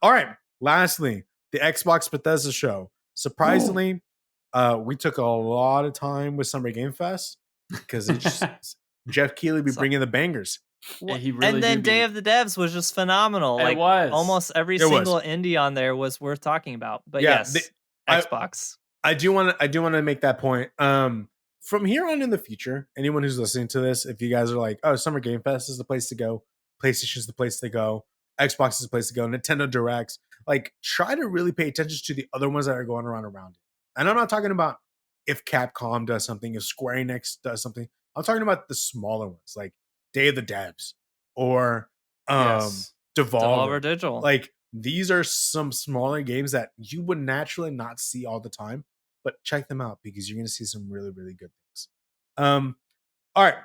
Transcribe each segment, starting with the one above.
All right. Lastly, the Xbox Bethesda show. Surprisingly, we took a lot of time with Summer Game Fest because it's just Jeff Keighley be bringing the bangers. He really and then do Day of the Devs was just phenomenal. It Like was. almost every single indie on there was worth talking about. But yes, Xbox. I do want to make that point. From here on in the future, anyone who's listening to this, if you guys are like, oh, Summer Game Fest is the place to go, PlayStation is the place to go, Xbox is the place to go, Nintendo Directs, like try to really pay attention to the other ones that are going around it. And I'm not talking about if Capcom does something, if Square Enix does something. I'm talking about the smaller ones, like Day of the Devs or Devolver Digital. Like these are some smaller games that you would naturally not see all the time, but check them out because you're going to see some really, really good things. All right,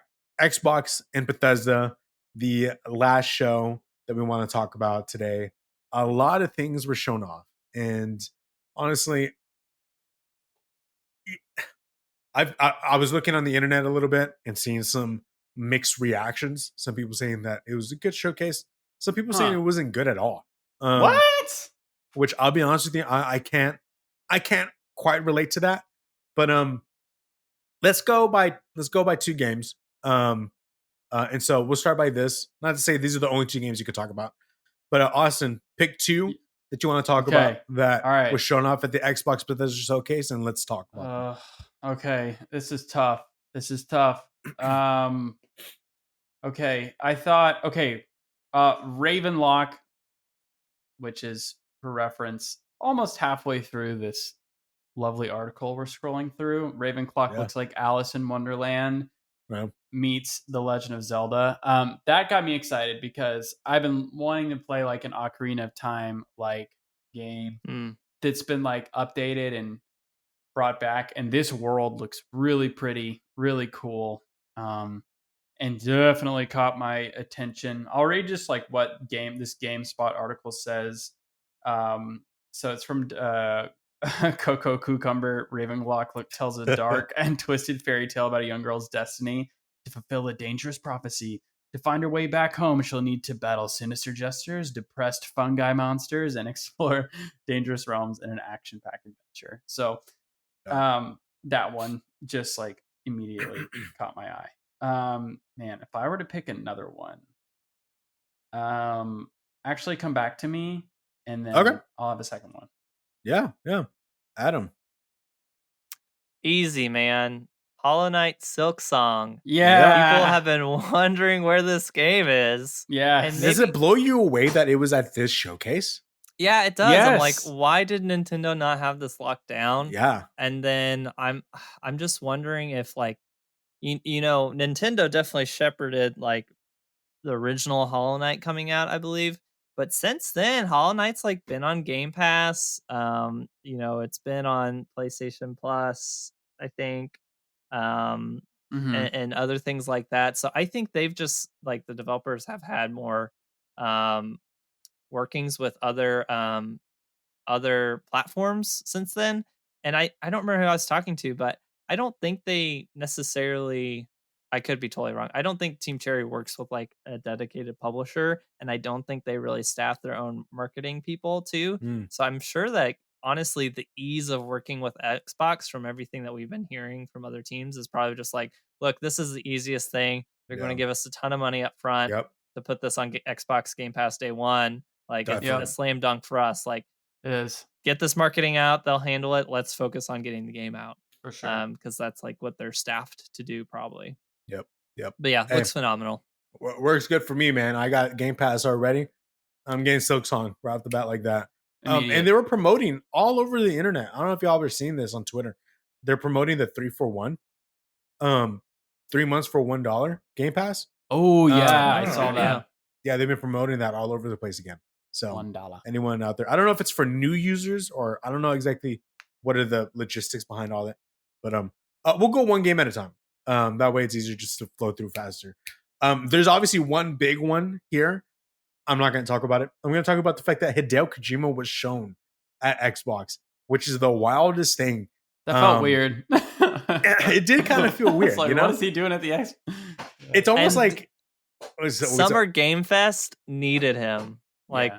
Xbox and Bethesda, the last show that we want to talk about today. A lot of things were shown off, and honestly, I was looking on the internet a little bit and seeing some mixed reactions. Some people saying that it was a good showcase. Some people saying it wasn't good at all. What? Which I'll be honest with you, I can't quite relate to that. But let's go by 2 games. And so we'll start by this. Not to say these are the only 2 games you could talk about, but Austin, pick 2 that you want to talk about that was shown off at the Xbox Bethesda showcase, and let's talk about them. Okay, this is tough. Okay, I thought Ravenlock, which is, for reference, almost halfway through this lovely article we're scrolling through. Ravenclaw looks like Alice in Wonderland meets The Legend of Zelda. That got me excited because I've been wanting to play like an Ocarina of Time like game that's been like updated and brought back, and this world looks really pretty, really cool, and definitely caught my attention. I'll read just like what this GameSpot article says. So it's from Coco Cucumber. Ravenlock tells a dark and twisted fairy tale about a young girl's destiny to fulfill a dangerous prophecy. To find her way back home, she'll need to battle sinister jesters, depressed fungi monsters, and explore dangerous realms in an action-packed adventure. So that one just like immediately caught my eye. Man, if I were to pick another one, actually come back to me and then I'll have a second one. Yeah. Adam. Easy, man. Hollow Knight Silksong. Yeah. People have been wondering where this game is. Yeah. And does it blow you away that it was at this showcase? Yeah, it does. Yes. I'm like, why did Nintendo not have this locked down? Yeah. And then I'm just wondering if like you know, Nintendo definitely shepherded like the original Hollow Knight coming out, I believe. But since then, Hollow Knight's like been on Game Pass. You know, it's been on PlayStation Plus, I think, and other things like that. So I think they've just like the developers have had more workings with other platforms since then. And I don't remember who I was talking to, but I don't think they necessarily, I could be totally wrong. I don't think Team Cherry works with like a dedicated publisher, and I don't think they really staff their own marketing people too. So I'm sure that honestly, the ease of working with Xbox from everything that we've been hearing from other teams is probably just like, look, this is the easiest thing. They're going to give us a ton of money up front to put this on Xbox Game Pass day one. Like it's a slam dunk for us. Like it is. Get this marketing out. They'll handle it. Let's focus on getting the game out. For sure. Because that's like what they're staffed to do probably. Yep. But yeah, looks phenomenal. Works good for me, man. I got Game Pass already. I'm getting Silksong right off the bat like that. And they were promoting all over the internet. I don't know if y'all ever seen this on Twitter. They're promoting the 3-for-1. 3 months for $1 Game Pass. Oh yeah, I saw that. Yeah, they've been promoting that all over the place again. So $1. Anyone out there? I don't know if it's for new users or I don't know exactly what are the logistics behind all that. But we'll go one game at a time. That way it's easier just to flow through faster. There's obviously one big one here. I'm not going to talk about it. I'm going to talk about the fact that Hideo Kojima was shown at Xbox, which is the wildest thing. That felt weird. It did kind of feel weird. Like, you know? What is he doing at the Xbox? It's almost like Summer Game Fest needed him. Like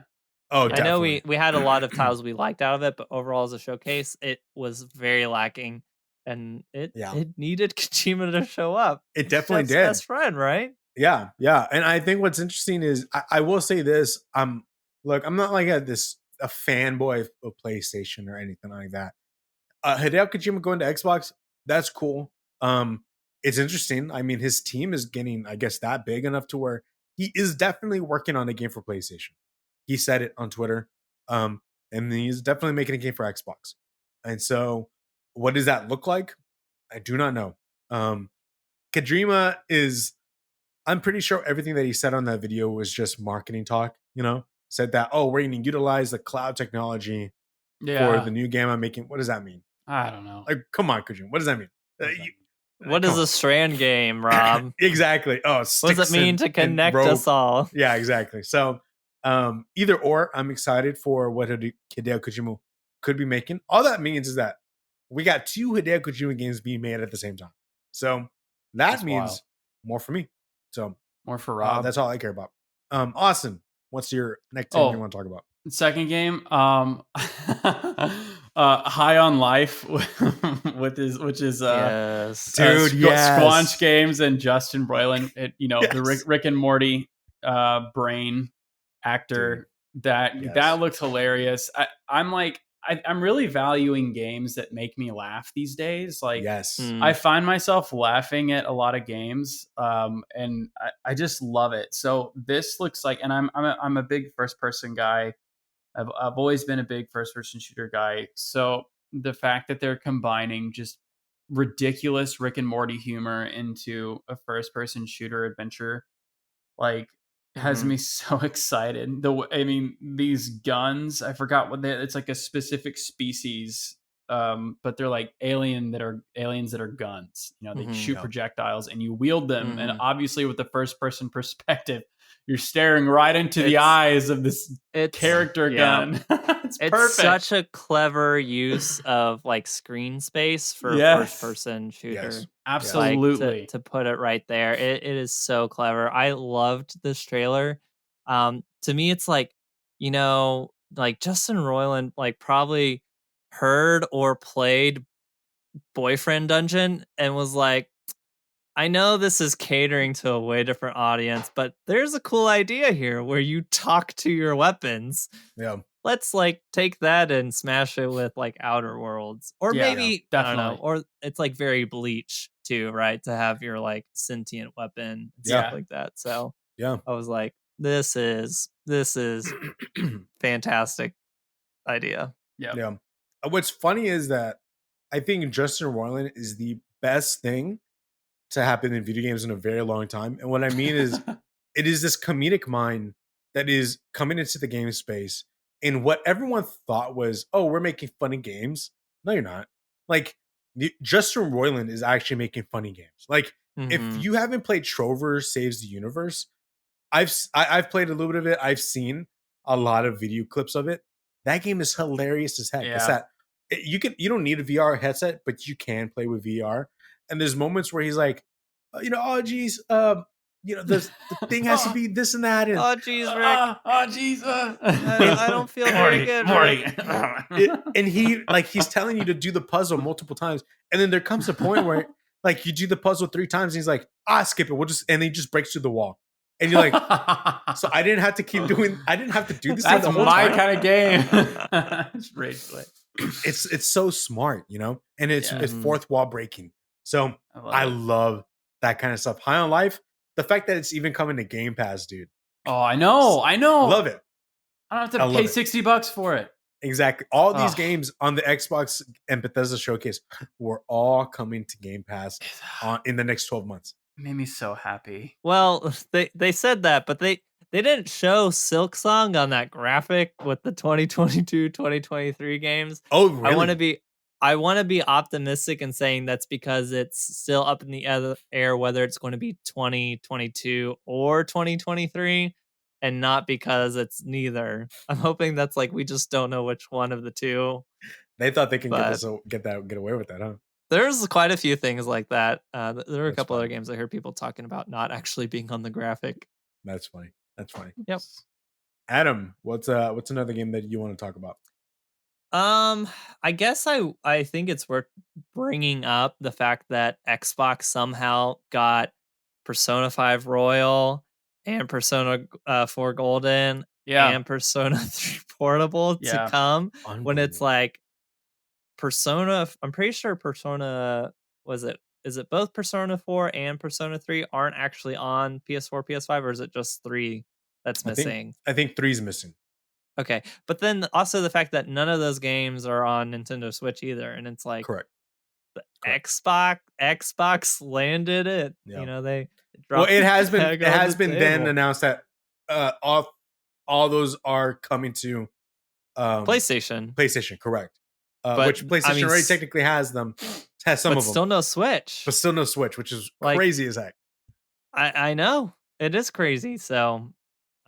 Oh, I know definitely. we had a lot of titles we liked out of it, but overall as a showcase, it was very lacking, and it needed Kojima to show up. It definitely Jeff's did. best friend, right? Yeah, and I think what's interesting is I will say this. Look, I'm not like a fanboy of PlayStation or anything like that. Hideo Kojima going to Xbox, that's cool. It's interesting. I mean, his team is getting, I guess, that big enough to where he is definitely working on a game for PlayStation. He said it on Twitter. And he's definitely making a game for Xbox. And so, what does that look like? I do not know. Kojima is, I'm pretty sure everything that he said on that video was just marketing talk, said that, oh, we're going to utilize the cloud technology for the new game I'm making. What does that mean? I don't know. Like, come on, Kojima. What does that mean? What is a Strand game, Rob? Exactly. Oh, what does it mean to connect us all? Yeah, exactly. So, either or, I'm excited for what Hideo Kojima could be making. All that means is that we got 2 Hideo Kojima games being made at the same time. So that means more for me. So more for Rob. That's all I care about. Austin, what's your next game you want to talk about? Second game, High on Life, which is Squanch Games and Justin Roiland. The Rick and Morty brain actor. Dude. That looks hilarious. I'm really valuing games that make me laugh these days. Like, I find myself laughing at a lot of games, and I just love it. So this looks like, and I'm a big first person guy. I've always been a big first person shooter guy. So the fact that they're combining just ridiculous Rick and Morty humor into a first person shooter adventure, has me so excited. These guns, I forgot what it's like a specific species, but they're like aliens that are guns. They shoot projectiles and you wield them. And obviously with the first person perspective, you're staring right into the eyes of this character gun. It's perfect. Such a clever use of screen space for first person shooter. Yes. Absolutely. To put it right there. It is so clever. I loved this trailer. To me, it's Justin Roiland probably heard or played Boyfriend Dungeon and was like, I know this is catering to a way different audience, but there's a cool idea here where you talk to your weapons. Yeah. Let's take that and smash it with Outer Worlds. Or maybe, I don't know, or it's very Bleach too, right? To have your sentient weapon and stuff like that. So I was like, this is fantastic idea. Yeah. What's funny is that I think Justin Roiland is the best thing to happen in video games in a very long time. And what I mean is it is this comedic mind that is coming into the game space, and what everyone thought was, oh, we're making funny games. No, you're not. Justin Roiland is actually making funny games. If you haven't played Trover Saves the Universe, I've played a little bit of it. I've seen a lot of video clips of it. That game is hilarious as heck. It's that you don't need a VR headset, but you can play with VR. And there's moments where he's like, oh geez, the thing has to be this and that. And, oh geez, Rick. Oh geez, I don't feel very good. And he's telling you to do the puzzle multiple times, and then there comes a point where you do the puzzle 3 times, and he's like, skip it. And he just breaks through the wall. And you're like, so I didn't have to keep doing. I didn't have to do this. That's my kind of game. It's so smart, and it's fourth wall breaking. So I love that kind of stuff. High on Life, the fact that it's even coming to Game Pass, dude. Oh, I know. Love it. I don't have to pay $60 for it. Exactly. All these games on the Xbox and Bethesda showcase were all coming to Game Pass in the next 12 months. It made me so happy. Well, they said that, but they didn't show Silksong on that graphic with the 2022-2023 games. Oh, really? I want to be optimistic in saying that's because it's still up in the air whether it's going to be 2022 or 2023, and not because it's neither. I'm hoping that's we just don't know which one of the two. They thought they can get away with that, huh? There's quite a few things like that. There were a couple other games I heard people talking about not actually being on the graphic. That's funny. Yep. Adam, what's another game that you want to talk about? I guess I think it's worth bringing up the fact that Xbox somehow got Persona 5 Royal and Persona 4 Golden and Persona 3 Portable to come when it's like Persona. I'm pretty sure Persona is it both Persona 4 and Persona 3 aren't actually on PS4, PS5, or is it just 3 that's missing? I think 3's missing. Okay, but then also the fact that none of those games are on Nintendo Switch either, and it's like correct. Xbox landed it. Yeah. You know, they dropped. Well, it has been then announced that all those are coming to PlayStation. PlayStation, correct? Which PlayStation already technically has them. Has some of them, still no Switch. But still no Switch, which is crazy as heck. I know it is crazy. So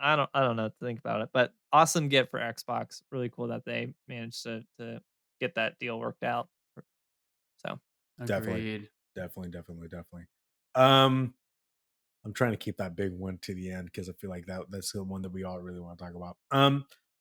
I don't know what to think about it, but awesome get for Xbox. Really cool that they managed to get that deal worked out. So definitely. I'm trying to keep that big one to the end because I feel like that's the one that we all really want to talk about.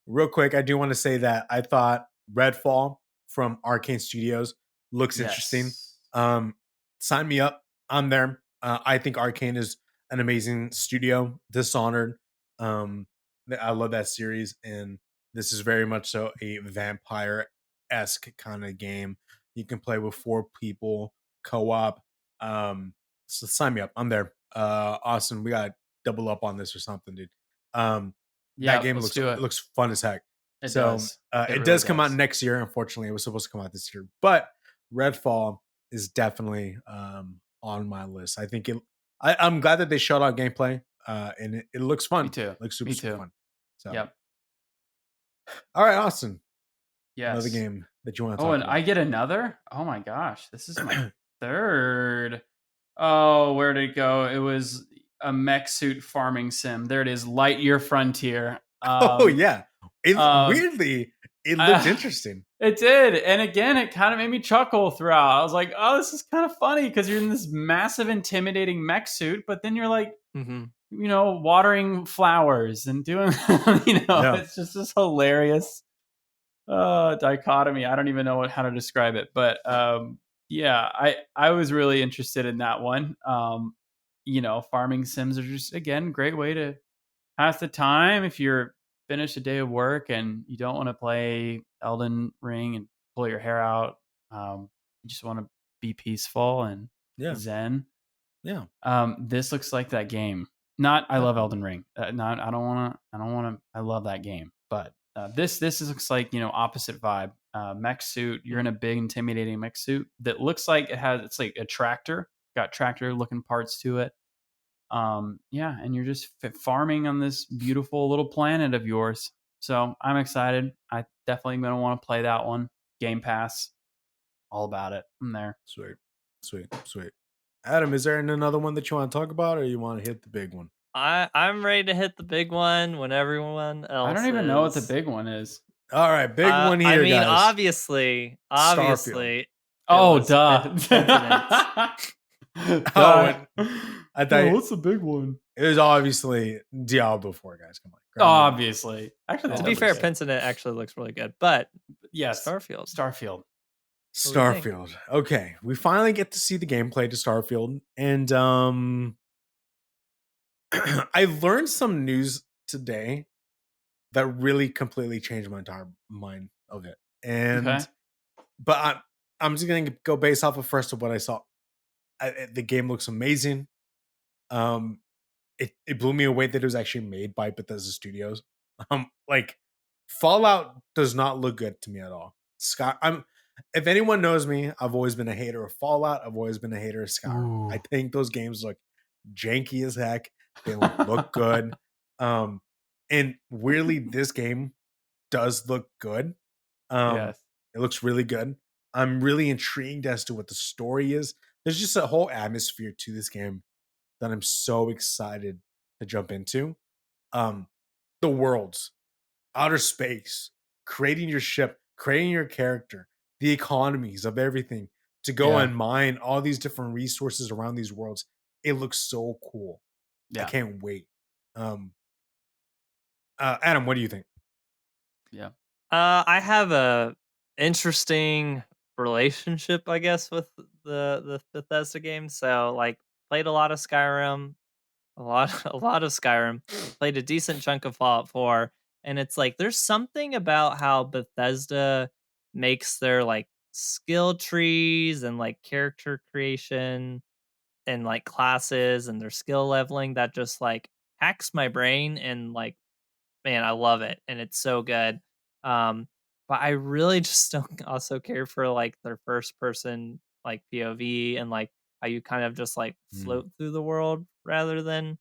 Real quick, I do want to say that I thought Redfall from Arcane Studios looks interesting. Sign me up. I'm there. I think Arcane is an amazing studio. Dishonored. I love that series, and this is very much so a vampire-esque kind of game. You can play with 4 people, co-op. So sign me up. I'm there. Awesome. We got double up on this or something, dude. That game looks fun as heck. It does come out next year. Unfortunately, it was supposed to come out this year, but Redfall is definitely on my list. I think I'm glad that they showed out gameplay, and it looks fun. Me too. It looks super fun. So, yep. All right, Austin. Yes. Another game that you want to talk about. Oh, and I get another? Oh my gosh. This is my third. Oh, where did it go? It was a mech suit farming sim. There it is. Lightyear Frontier. Oh yeah. Weirdly, it looked interesting. It did. And again, it kind of made me chuckle throughout. I was like, oh, this is kind of funny because you're in this massive, intimidating mech suit, but then you're like, you know, watering flowers and doing, it's just this hilarious dichotomy. I don't even know how to describe it, but I was really interested in that one. Farming sims are just, again, great way to pass the time if you're finished a day of work and you don't want to play Elden Ring and pull your hair out. You just want to be peaceful and zen. Yeah. This looks like that game. I love Elden Ring. I love that game, but this looks like, opposite vibe. Mech suit. You're in a big, intimidating mech suit that looks like it's like a tractor. Got tractor looking parts to it. And you're just farming on this beautiful little planet of yours. So I'm excited. I definitely gonna want to play that one. Game Pass, all about it. I'm there. Sweet. Adam, is there another one that you want to talk about, or you want to hit the big one? I'm ready to hit the big one when everyone else. I don't even know what the big one is. All right, big one here. I mean, guys. obviously. Starfield. Oh, duh. I thought, what's the big one? It was obviously Diablo 4, guys. Come on. Obviously. Actually, to be fair, Pentiment actually looks really good, but yes, Starfield. Okay, we finally get to see the gameplay to Starfield, and I learned some news today that really completely changed my entire mind of it. And but I'm just gonna go based off of first of what I saw. The game looks amazing. It blew me away that it was actually made by Bethesda Studios. Like Fallout does not look good to me at all. If anyone knows me, I've always been a hater of Fallout. I've always been a hater of Skyrim. I think those games look janky as heck. They look good. And weirdly, this game does look good. It looks really good. I'm really intrigued as to what the story is. There's just a whole atmosphere to this game that I'm so excited to jump into. The worlds, outer space, creating your ship, creating your character, the economies of everything, to go and mine all these different resources around these worlds. It looks so cool. I can't wait. Adam, what do you think? Yeah. I have a interesting relationship, I guess, with the Bethesda games. So, like, played a lot of Skyrim, a lot of Skyrim. Played a decent chunk of Fallout 4, and it's like there's something about how Bethesda makes their like skill trees and like character creation and like classes and their skill leveling that just like hacks my brain, and like, man, I love it, and it's so good. But I really just don't also care for like their first person like POV and like how you kind of just like float through the world rather than.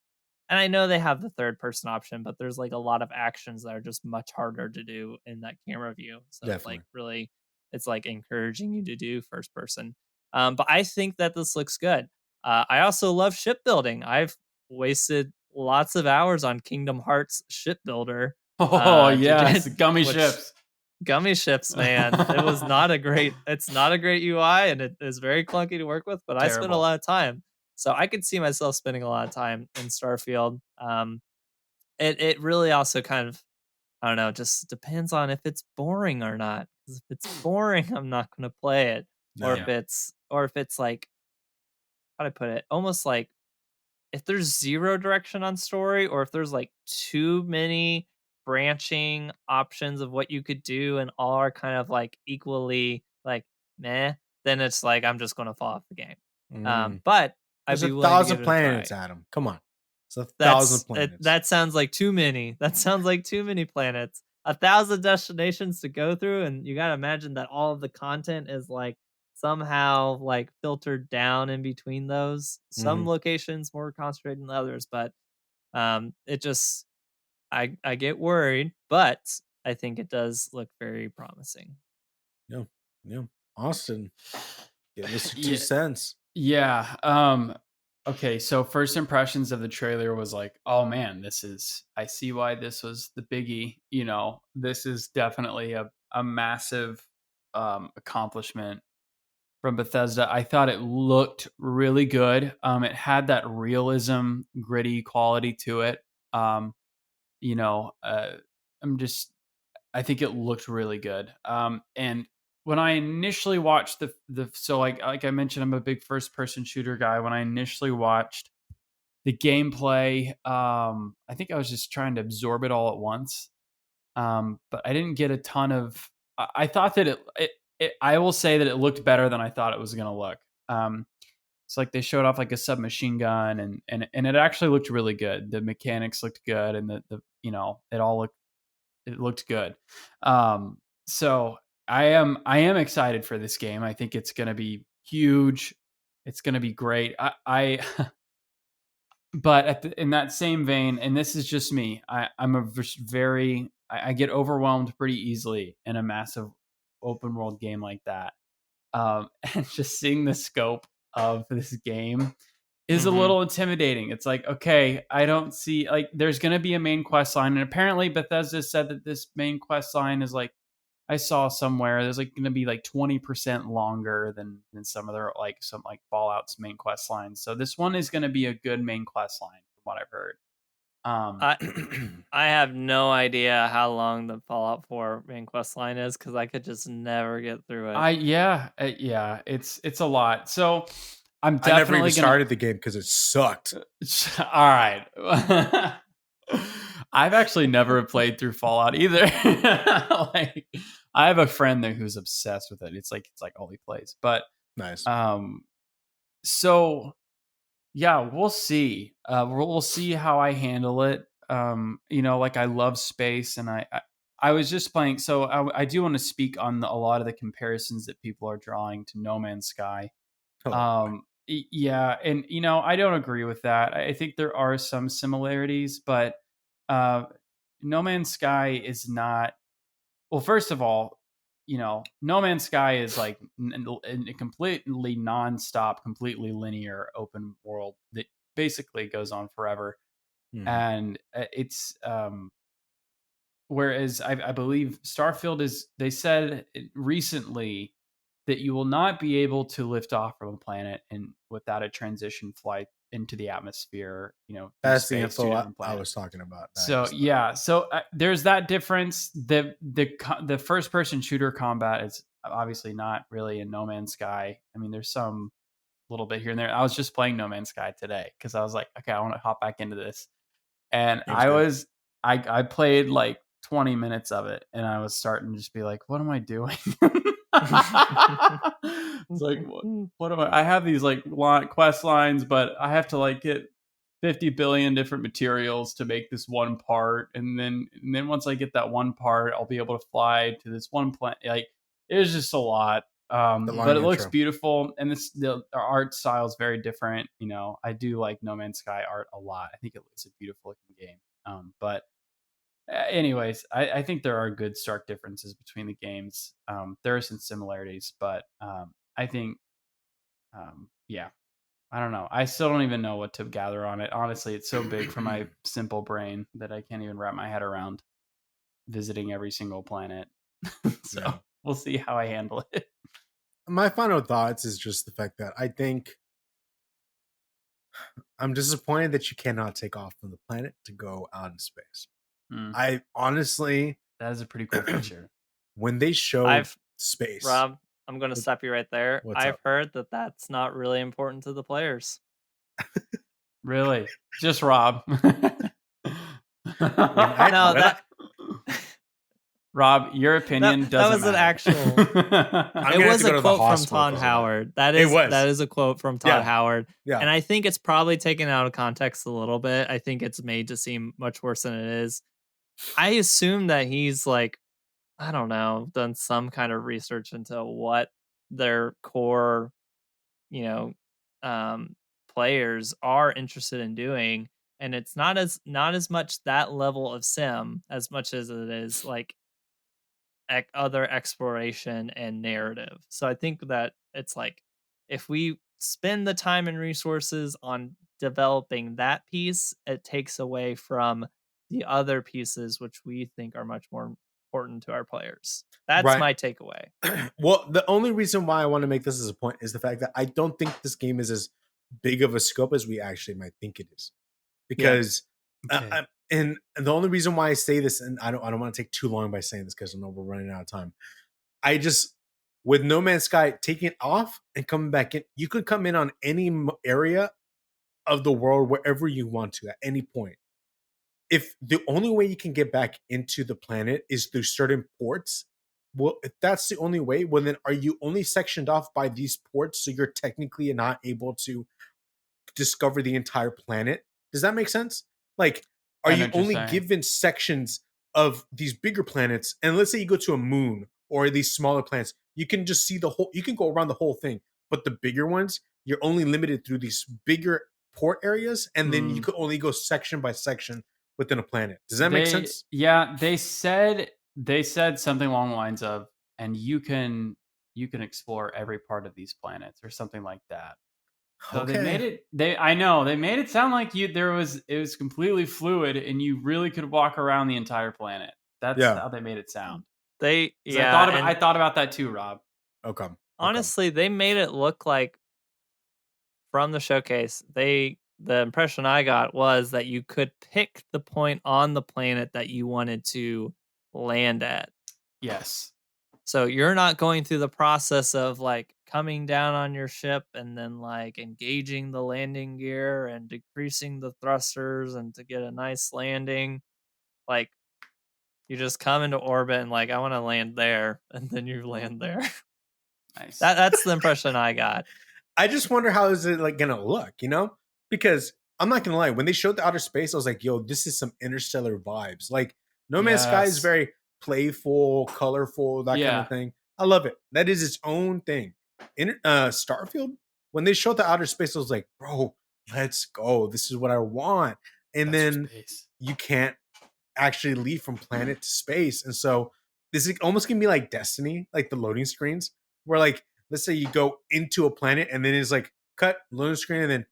And I know they have the third person option, but there's like a lot of actions that are just much harder to do in that camera view. So like really, it's like encouraging you to do first person. But I think that this looks good. I also love shipbuilding. I've wasted lots of hours on Kingdom Hearts Shipbuilder. Oh yes, gummy ships. Gummy ships, man. It was not a great. It's not a great UI, and it is very clunky to work with. But I spent a lot of time, so I could see myself spending a lot of time in Starfield. It really also kind of, I don't know, just depends on if it's boring or not. Because if it's boring, I'm not going to play it. Or if it's like, how do I put it? Almost like if there's zero direction on story, or if there's like too many branching options of what you could do and all are kind of like equally like meh, then it's like I'm just gonna fall off the game. But there's I'd be willing to give 1,000 it planets, a try. Adam. Come on. It's 1,000 planets. That sounds like too many. That sounds like too many planets. 1,000 destinations to go through, and you gotta imagine that all of the content is like somehow like filtered down in between those. Some locations more concentrated than others, but it just I get worried, but I think it does look very promising. Yeah. Austin, give us your 2 cents. Yeah. Okay, so first impressions of the trailer was like, oh man, I see why this was the biggie. You know, this is definitely a massive accomplishment from Bethesda. I thought it looked really good. It had that realism, gritty quality to it. You know, I think it looked really good. And when I initially watched so like I mentioned, I'm a big first person shooter guy. When I initially watched the gameplay, I think I was just trying to absorb it all at once. But I didn't get a ton of. I thought that I will say that it looked better than I thought it was going to look. It's like they showed off like a submachine gun, and it actually looked really good. The mechanics looked good, and the it looked good. So I am excited for this game. I think it's going to be huge. It's going to be great. But in that same vein, and this is just me, I get overwhelmed pretty easily in a massive open world game like that. And just seeing the scope of this game is a little intimidating. It's like, okay, I don't see, like, there's going to be a main quest line. And apparently Bethesda said that this main quest line is like, I saw somewhere there's like going to be like 20% longer than some of their like some like Fallout's main quest lines. So this one is going to be a good main quest line from what I've heard. I have no idea how long the Fallout 4 main quest line is, because I could just never get through it. Yeah, it's a lot. So I'm definitely I never even started the game because it sucked. All right. I've actually never played through Fallout either. Like, I have a friend there who's obsessed with it. It's like all he plays. But nice. So yeah, we'll see. We'll see how I handle it. You know, like I love space, and I was just playing. So I do want to speak on a lot of the comparisons that people are drawing to No Man's Sky. Yeah, and you know, I don't agree with that. I think there are some similarities, but No Man's Sky is not. Well, first of all, you know, No Man's Sky is like a completely nonstop, completely linear open world that basically goes on forever, and it's whereas I believe Starfield is. They said recently that you will not be able to lift off from a planet and without a transition flight into the atmosphere, That's space, the info I was talking about. So there's that difference. The first person shooter combat is obviously not really in No Man's Sky. I mean, there's some little bit here and there. I was just playing No Man's Sky today because I was like, okay, I want to hop back into this, and I played like 20 minutes of it, and I was starting to just be like, what am I doing? It's like, what am I have these like quest lines, but I have to like get 50 billion different materials to make this one part, and then once I get that one part, I'll be able to fly to this one planet. Like, it was just a lot. But it looks beautiful, and the art style is very different. I do like No Man's Sky art a lot. I think it's a beautiful looking game. But anyways, I think there are good stark differences between the games. There are some similarities, but I think, yeah, I don't know. I still don't even know what to gather on it. Honestly, it's so big for my simple brain that I can't even wrap my head around visiting every single planet. So we'll see how I handle it. My final thoughts is just the fact that I think I'm disappointed that you cannot take off from the planet to go out in space. I honestly, that is a pretty cool feature. When they show space, Rob, I'm going to stop you right there. I've heard that that's not really important to the players. Really? Just Rob. Rob, your opinion doesn't matter. That was an actual. It was a quote from Todd Howard. That is a quote from Todd Howard. Yeah. And I think it's probably taken out of context a little bit. I think it's made to seem much worse than it is. I assume that he's like, I don't know, done some kind of research into what their core, players are interested in doing, and it's not as much that level of sim as much as it is like other exploration and narrative. So I think that it's like, if we spend the time and resources on developing that piece, it takes away from the other pieces which we think are much more important to our players. That's my takeaway. Well, the only reason why I want to make this as a point is the fact that I don't think this game is as big of a scope as we actually might think it is, because and the only reason why I say this, and I don't want to take too long by saying this because I know we're running out of time. I just, with No Man's Sky taking it off and coming back in, you could come in on any area of the world wherever you want to at any point. If the only way you can get back into the planet is through certain ports, well, if that's the only way, well, then are you only sectioned off by these ports, so you're technically not able to discover the entire planet? Does that make sense? Like, are you only given sections of these bigger planets? And let's say you go to a moon or these smaller planets, you can just see the whole, you can go around the whole thing. But the bigger ones, you're only limited through these bigger port areas, and then you could only go section by section within a planet. Does that make sense? Yeah, they said something along the lines of, and you can explore every part of these planets or something like that. So they made it. They made it sound like it was completely fluid, and you really could walk around the entire planet. That's how they made it sound. I thought about that too, Rob. Okay. Honestly, they made it look like, from the showcase, the impression I got was that you could pick the point on the planet that you wanted to land at. Yes. So you're not going through the process of like coming down on your ship and then like engaging the landing gear and decreasing the thrusters and to get a nice landing. Like, you just come into orbit and like, I want to land there, and then you land there. Nice. That's the impression I got. I just wonder how is it like gonna look, because I'm not gonna lie, when they showed the outer space, I was like, yo, this is some Interstellar vibes. Like, No Man's Sky is very playful, colorful, that kind of thing. I love it. That is its own thing. In Starfield, when they showed the outer space, I was like, bro, let's go. This is what I want. And then you can't actually leave from planet to space. And so this is almost gonna be like Destiny, like the loading screens, where like, let's say you go into a planet and then it's like cut loading screen and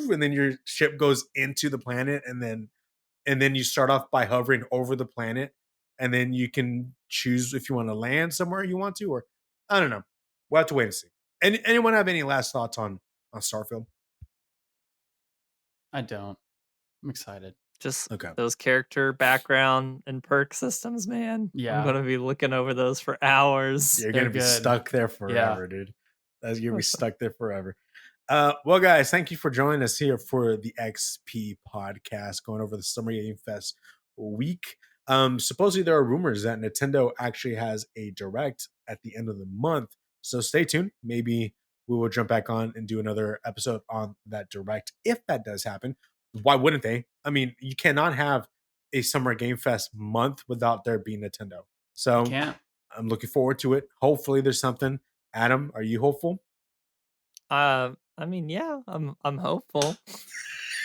then your ship goes into the planet and then you start off by hovering over the planet and then you can choose if you want to land somewhere you want to, or I don't know. We'll have to wait and see. Anyone have any last thoughts on Starfield? I don't. I'm excited. Just those character background and perk systems, man. Yeah. I'm going to be looking over those for hours. You're going to be stuck there forever, dude. You're going to be stuck there forever. Well, guys, thank you for joining us here for the XP podcast, going over the Summer Game Fest week. Supposedly there are rumors that Nintendo actually has a direct at the end of the month. So stay tuned. Maybe we will jump back on and do another episode on that direct if that does happen. Why wouldn't they? I mean, you cannot have a Summer Game Fest month without there being Nintendo. So I'm looking forward to it. Hopefully there's something. Adam, are you hopeful? I mean, yeah, I'm hopeful.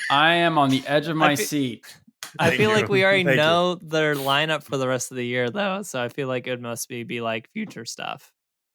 I am on the edge of my seat. I feel like we already know their lineup for the rest of the year, though. So I feel like it must be like future stuff.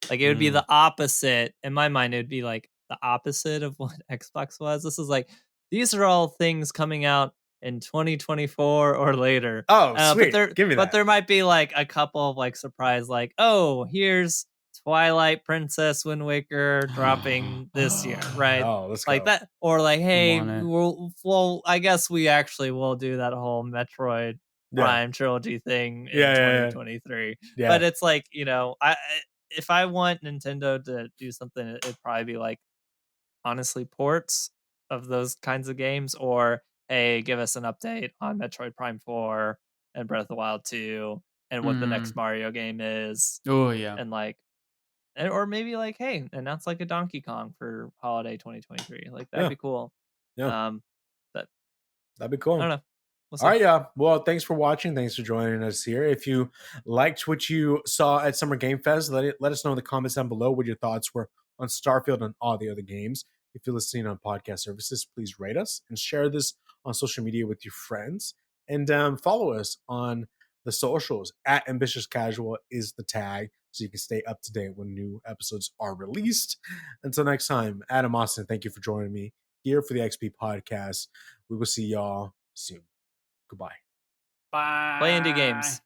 Like it would be the opposite. In my mind, it would be like the opposite of what Xbox was. This is like, these are all things coming out in 2024 or later. Oh, sweet. Give me that. But there might be like a couple of like surprise, like, oh, here's Twilight Princess Wind Waker dropping this year, right? Oh, let's like go. that, or like, hey, well, I guess we actually will do that whole Metroid Prime trilogy thing in 2023. Yeah. But it's like, you know, if I want Nintendo to do something, it'd probably be like, honestly, ports of those kinds of games, or hey, give us an update on Metroid Prime 4 and Breath of the Wild 2 and what the next Mario game is. Oh yeah, and like. Or maybe like, hey, announce like a Donkey Kong for holiday 2023. Like that'd be cool. Yeah. That'd be I cool. don't know. All right, yeah. Well, thanks for watching. Thanks for joining us here. If you liked what you saw at Summer Game Fest, let us know in the comments down below what your thoughts were on Starfield and all the other games. If you're listening on podcast services, please rate us and share this on social media with your friends. And follow us on the socials. @Ambitious Casual is the tag, so you can stay up to date when new episodes are released. Until next time, Adam Austin, thank you for joining me here for the XP podcast. We will see y'all soon. Goodbye. Bye. Play indie games.